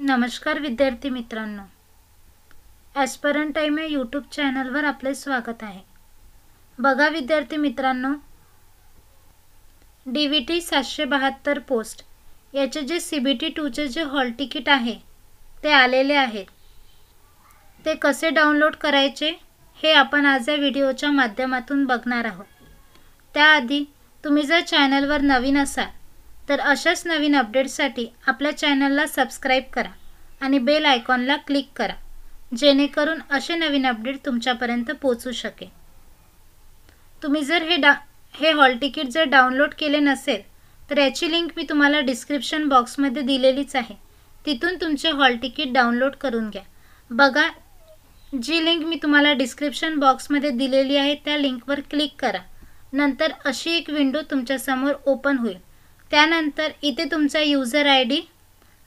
नमस्कार विद्यार्थी मित्रांनो, ॲस्परंट टाइम या यूट्यूब चॅनलवर आपले स्वागत आहे। बघा विद्यार्थी मित्रांनो, DVT 772 पोस्ट याचे जे CBT 2चे जे हॉल तिकीट आहे ते आलेले आहे। ते कसे डाउनलोड करायचे हे आपण आज या व्हिडिओच्या माध्यमातून बघणार आहोत। त्याआधी तुम्ही जर चॅनलवर नवीन असाल तर अशाच नवीन अपडेट्ससाठी आपल्या चॅनलला सबस्क्राइब करा आणि बेल आयकॉनला क्लिक करा, जेणेकरून असे नवीन अपडेट तुमच्यापर्यंत पोहोचू शकेल। तुम्ही जर हे हॉल तिकीट जर डाउनलोड केले नसेल तर याची लिंक मी तुम्हाला डिस्क्रिप्शन बॉक्समध्ये दिलेलीच आहे, तिथून तुमचे हॉल तिकीट डाउनलोड करून घ्या। बघा, जी लिंक मी तुम्हाला डिस्क्रिप्शन बॉक्समध्ये दिलेली आहे त्या लिंकवर क्लिक करा। नंतर अशी एक विंडो तुमच्या समोर ओपन होईल। त्यानंतर इथे तुमचा यूजर ID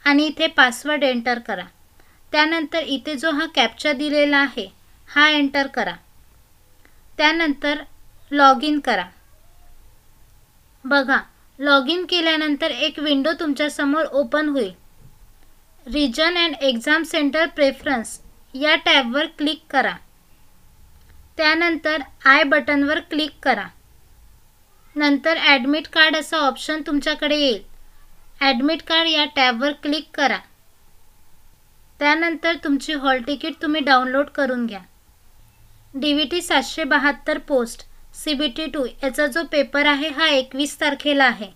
आणि इथे पासवर्ड एंटर करा। त्यानंतर इथे जो हा कॅप्चा दिलेला आहे हा एंटर करा। त्यानंतर लॉग इन करा। बघा, लॉग इन केल्यानंतर एक विंडो तुमच्या समोर ओपन होईल। Region and exam centre preference या टॅबवर क्लिक करा। त्यानंतर आय बटनवर क्लिक करा। नंतर ॲडमिट कार्ड असा ऑप्शन तुमच्याकडे येईल। ॲडमिट कार्ड या टॅबवर क्लिक करा। त्यानंतर तुमची हॉल तिकीट तुम्ही डाउनलोड करून घ्या। DVT 772 पोस्ट CBT 2 याचा जो पेपर आहे हा 21 तारखेला आहे।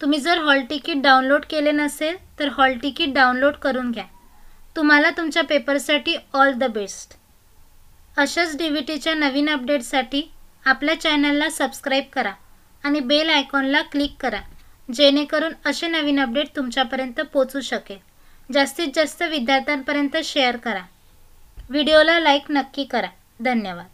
तुम्ही जर हॉल तिकीट डाउनलोड केले नसेल तर हॉल तिकीट डाउनलोड करून घ्या। तुम्हाला तुमच्या पेपरसाठी ऑल द बेस्ट। अशाच DVTच्या नवीन अपडेट्ससाठी आपल्या चॅनलला सबस्क्राइब करा आणि बेल आयकॉनला क्लिक करा, जेणेकरून असे नवीन अपडेट तुमच्यापर्यंत पोहोचू शकेल। जास्तीत जास्त विद्यार्थ्यांपर्यंत शेअर करा। व्हिडिओला लाईक नक्की करा। धन्यवाद।